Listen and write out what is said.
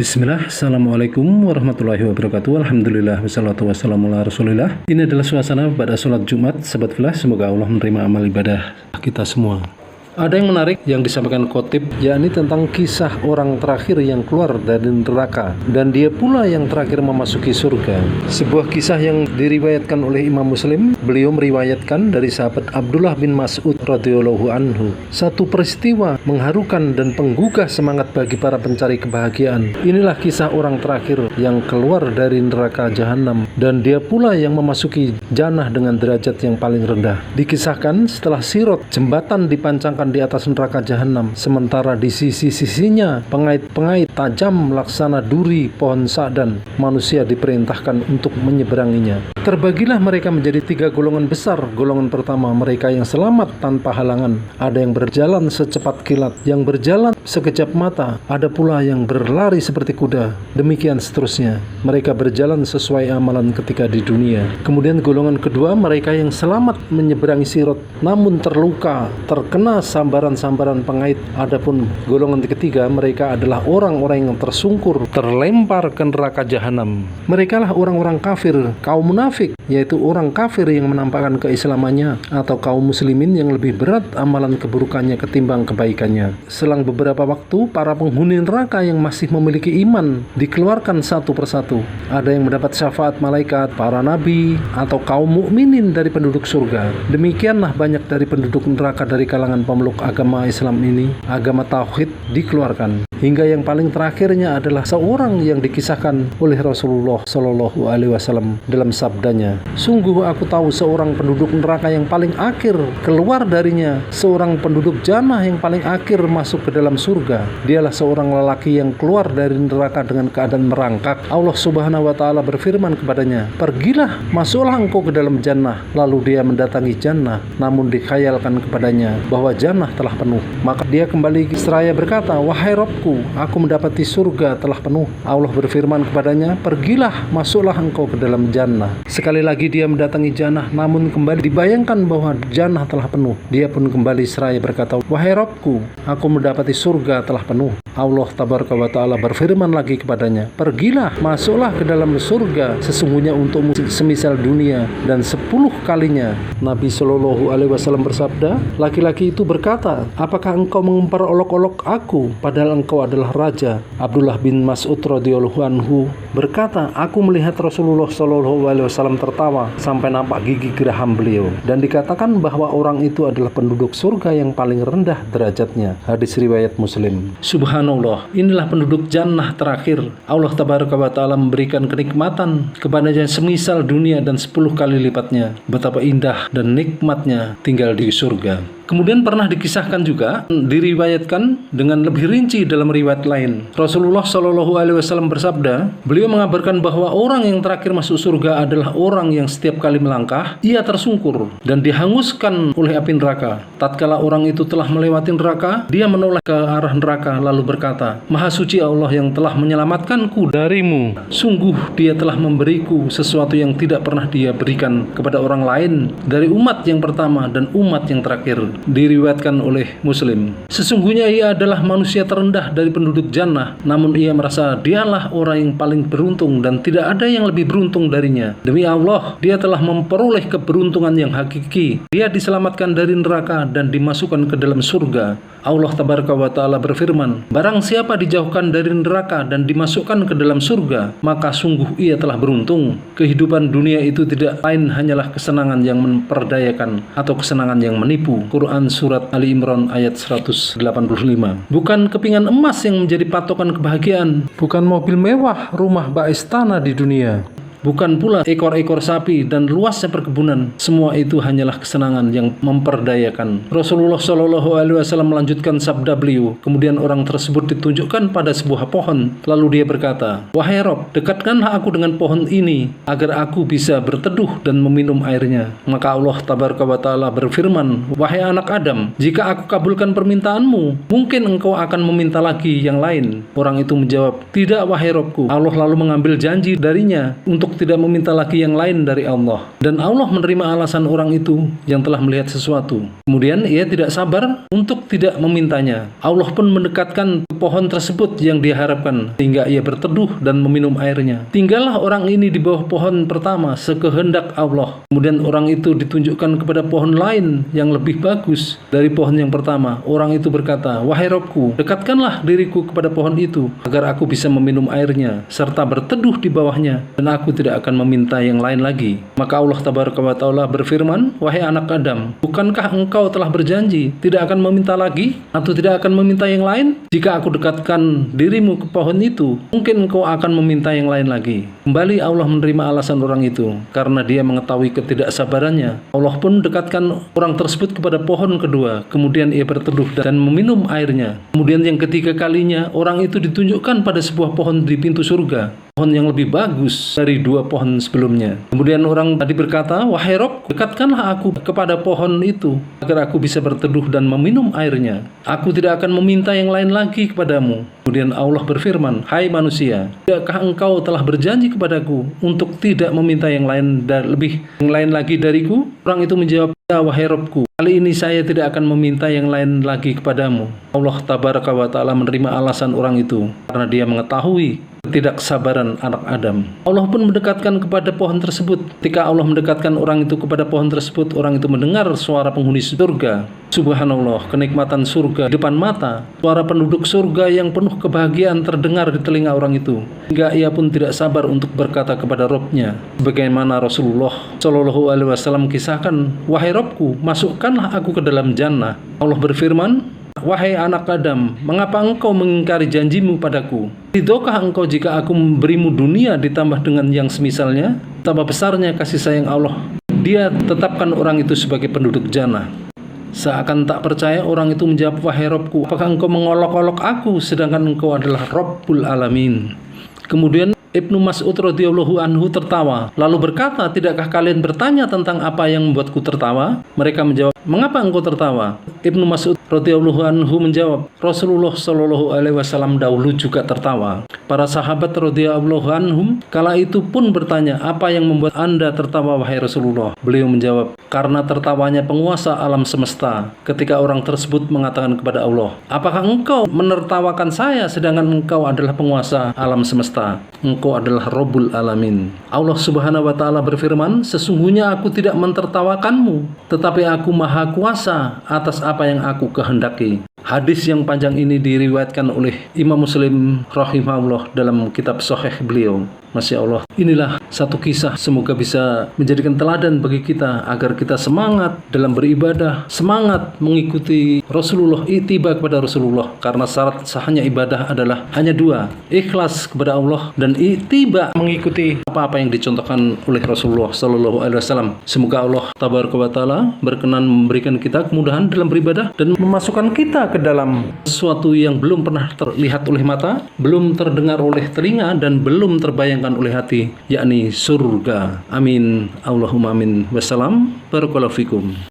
Bismillah, Assalamualaikum warahmatullahi wabarakatuh. Alhamdulillah, wassalatu wassalamu ala rasulillah. Ini adalah suasana pada sholat Jumat, sahabat fillah. Semoga Allah menerima amal ibadah kita semua. Ada yang menarik yang disampaikan khotib, yakni tentang kisah orang terakhir yang keluar dari neraka dan dia pula yang terakhir memasuki surga. Sebuah kisah yang diriwayatkan oleh Imam Muslim. Beliau meriwayatkan dari sahabat Abdullah bin Mas'ud radhiyallahu anhu. Satu peristiwa mengharukan dan penggugah semangat bagi para pencari kebahagiaan. Inilah kisah orang terakhir yang keluar dari neraka jahanam dan dia pula yang memasuki jannah dengan derajat yang paling rendah. Dikisahkan setelah sirat jembatan dipancangkan di atas neraka jahanam, sementara di sisi-sisinya pengait-pengait tajam laksana duri pohon sa'dan, manusia diperintahkan untuk menyeberanginya. Terbagilah mereka menjadi tiga golongan besar. Golongan pertama, mereka yang selamat tanpa halangan. Ada yang berjalan secepat kilat, yang berjalan sekejap mata, ada pula yang berlari seperti kuda. Demikian seterusnya. Mereka berjalan sesuai amalan ketika di dunia. Kemudian golongan kedua, mereka yang selamat menyeberangi sirat, namun terluka, terkena sambaran-sambaran pengait. Adapun golongan ketiga, mereka adalah orang-orang yang tersungkur, terlempar ke neraka jahanam. Mereka lah orang-orang kafir, kaum munafik, yaitu orang kafir yang menampakkan keislamannya, atau kaum muslimin yang lebih berat amalan keburukannya ketimbang kebaikannya. Selang beberapa waktu, para penghuni neraka yang masih memiliki iman dikeluarkan satu persatu. Ada yang mendapat syafaat malaikat, para nabi, atau kaum mukminin dari penduduk surga. Demikianlah banyak dari penduduk neraka dari kalangan pemeluk agama Islam ini, agama tauhid, dikeluarkan. Hingga yang paling terakhirnya adalah seorang yang dikisahkan oleh Rasulullah Shallallahu Alaihi Wasallam dalam sabdanya, sungguh aku tahu seorang penduduk neraka yang paling akhir keluar darinya, seorang penduduk jannah yang paling akhir masuk ke dalam surga. Dialah seorang lelaki yang keluar dari neraka dengan keadaan merangkak. Allah Subhanahu Wa Taala berfirman kepadanya, pergilah, masuklah engkau ke dalam jannah. Lalu dia mendatangi jannah, namun dikhayalkan kepadanya bahwa jannah telah penuh. Maka dia kembali seraya berkata, wahai Rabbku, aku mendapati surga telah penuh. Allah berfirman kepadanya, pergilah, masuklah engkau ke dalam jannah. Sekali lagi dia mendatangi jannah, namun kembali dibayangkan bahwa jannah telah penuh. Dia pun kembali seraya berkata, wahai Rabbku, aku mendapati surga telah penuh. Allah Tabaraka wa Ta'ala berfirman lagi kepadanya, pergilah, masuklah ke dalam surga, sesungguhnya untukmu semisal dunia dan 10 kalinya. Nabi Shallallahu Alaihi Wasallam bersabda, laki-laki itu berkata, apakah engkau memperolok-olok aku padahal engkau adalah raja? Abdullah bin Mas'ud radhiyallahu anhu berkata, aku melihat Rasulullah Shallallahu Alaihi Wasallam tertawa sampai nampak gigi geraham beliau, dan dikatakan bahwa orang itu adalah penduduk surga yang paling rendah derajatnya. Hadis riwayat Muslim. Subhanallah, inilah penduduk jannah terakhir. Allah Tabaraka wa Ta'ala memberikan kenikmatan kepadanya semisal dunia dan 10 kali lipatnya. Betapa indah dan nikmatnya tinggal di surga. Kemudian pernah dikisahkan juga, diriwayatkan dengan lebih rinci dalam riwayat lain. Rasulullah Shallallahu Alaihi Wasallam bersabda, beliau mengabarkan bahwa orang yang terakhir masuk surga adalah orang yang setiap kali melangkah, ia tersungkur dan dihanguskan oleh api neraka. Tatkala orang itu telah melewati neraka, dia menoleh ke arah neraka lalu berkata, Maha suci Allah yang telah menyelamatkanku darimu. Sungguh dia telah memberiku sesuatu yang tidak pernah dia berikan kepada orang lain dari umat yang pertama dan umat yang terakhir. Diriwayatkan oleh Muslim. Sesungguhnya ia adalah manusia terendah dari penduduk jannah, namun ia merasa dialah orang yang paling beruntung dan tidak ada yang lebih beruntung darinya. Demi Allah, dia telah memperoleh keberuntungan yang hakiki. Dia diselamatkan dari neraka dan dimasukkan ke dalam surga. Allah Tabaraka wa Ta'ala berfirman, barang siapa dijauhkan dari neraka dan dimasukkan ke dalam surga, maka sungguh ia telah beruntung. Kehidupan dunia itu tidak lain hanyalah kesenangan yang memperdayakan atau kesenangan yang menipu. Quran Surat Ali Imran ayat 185. Bukan kepingan emas yang menjadi patokan kebahagiaan, bukan mobil mewah, rumah bak istana di dunia, bukan pula ekor-ekor sapi dan luasnya perkebunan. Semua itu hanyalah kesenangan yang memperdayakan. Rasulullah Shallallahu Alaihi Wasallam melanjutkan sabda beliau. Kemudian orang tersebut ditunjukkan pada sebuah pohon. Lalu dia berkata, wahai Rob, dekatkanlah aku dengan pohon ini agar aku bisa berteduh dan meminum airnya. Maka Allah Tabaraka wa Ta'ala berfirman, wahai anak Adam, jika aku kabulkan permintaanmu, mungkin engkau akan meminta lagi yang lain. Orang itu menjawab, tidak wahai Robku. Allah lalu mengambil janji darinya untuk untuk tidak meminta lagi yang lain dari Allah. Dan Allah menerima alasan orang itu yang telah melihat sesuatu. Kemudian ia tidak sabar untuk tidak memintanya. Allah pun mendekatkan pohon tersebut yang dia harapkan sehingga ia berteduh dan meminum airnya. Tinggallah orang ini di bawah pohon pertama sekehendak Allah. Kemudian orang itu ditunjukkan kepada pohon lain yang lebih bagus dari pohon yang pertama. Orang itu berkata, "Wahai Robku, dekatkanlah diriku kepada pohon itu agar aku bisa meminum airnya serta berteduh di bawahnya, dan aku tidak akan meminta yang lain lagi." Maka Allah Tabaraka wa Ta'ala berfirman, "Wahai anak Adam, bukankah engkau telah berjanji tidak akan meminta lagi atau tidak akan meminta yang lain? Jika aku dekatkan dirimu ke pohon itu, mungkin engkau akan meminta yang lain lagi." Kembali Allah menerima alasan orang itu karena dia mengetahui ketidaksabarannya. Allah pun dekatkan orang tersebut kepada pohon kedua, kemudian ia berteduh dan meminum airnya. Kemudian yang ketiga kalinya orang itu ditunjukkan pada sebuah pohon di pintu surga, pohon yang lebih bagus dari dua pohon sebelumnya. Kemudian orang tadi berkata, "Wahai Rob, dekatkanlah aku kepada pohon itu agar aku bisa berteduh dan meminum airnya. Aku tidak akan meminta yang lain lagi kepadamu." Kemudian Allah berfirman, "Hai manusia, tidakkah engkau telah berjanji kepadaku untuk tidak meminta yang lain lagi dariku?" Orang itu menjawab, "Ya wahai Robku, kali ini saya tidak akan meminta yang lain lagi kepadamu." Allah Tabaraka wa Ta'ala menerima alasan orang itu karena dia mengetahui ketidaksabaran anak Adam. Allah pun mendekatkan kepada pohon tersebut. Ketika Allah mendekatkan orang itu kepada pohon tersebut, orang itu mendengar suara penghuni surga. Subhanallah, kenikmatan surga di depan mata. Suara penduduk surga yang penuh kebahagiaan terdengar di telinga orang itu, hingga ia pun tidak sabar untuk berkata kepada Robnya, sebagaimana Rasulullah Shallallahu Alaihi Wasallam kisahkan, "Wahai Robku, masukkanlah aku ke dalam jannah." Allah berfirman, "Wahai anak Adam, mengapa engkau mengingkari janjimu padaku? Ridhokah engkau jika aku memberimu dunia ditambah dengan yang semisalnya?" Betapa besarnya kasih sayang Allah. Dia tetapkan orang itu sebagai penduduk jannah. Seakan tak percaya, orang itu menjawab, "Wahai Robku, apakah engkau mengolok-olok aku sedangkan engkau adalah Rabbul Alamin?" Kemudian Ibnu Mas'ud radhiyallahu anhu tertawa, lalu berkata, "Tidakkah kalian bertanya tentang apa yang membuatku tertawa?" Mereka menjawab, "Mengapa engkau tertawa?" Ibnu Mas'ud radhiyallahu anhu menjawab, "Rasulullah Shallallahu Alaihi Wasallam dahulu juga tertawa." Para sahabat radhiyallahu anhum kala itu pun bertanya, "Apa yang membuat Anda tertawa wahai Rasulullah?" Beliau menjawab, "Karena tertawanya penguasa alam semesta ketika orang tersebut mengatakan kepada Allah, 'Apakah engkau menertawakan saya sedangkan engkau adalah penguasa alam semesta? Engkau adalah Rabbul Alamin.'" Allah Subhanahu wa Ta'ala berfirman, "Sesungguhnya aku tidak mentertawakanmu, tetapi aku maha kuasa atas apa yang aku kehendaki." Hadis yang panjang ini diriwayatkan oleh Imam Muslim rahimahullah dalam kitab Sahih beliau. Masya Allah, inilah satu kisah semoga bisa menjadikan teladan bagi kita agar kita semangat dalam beribadah, semangat mengikuti Rasulullah, ittiba kepada Rasulullah, karena syarat sahnya ibadah adalah hanya dua, ikhlas kepada Allah dan ittiba mengikuti apa-apa yang dicontohkan oleh Rasulullah Sallallahu Alaihi Wasallam. Semoga Allah Tabaraka wa Ta'ala berkenan memberikan kita kemudahan dalam beribadah dan memasukkan kita ke dalam sesuatu yang belum pernah terlihat oleh mata, belum terdengar oleh telinga, dan belum terbayangkan oleh hati, yakni surga. Amin. Allahumma amin. Wassalam. Barakallahu fikum.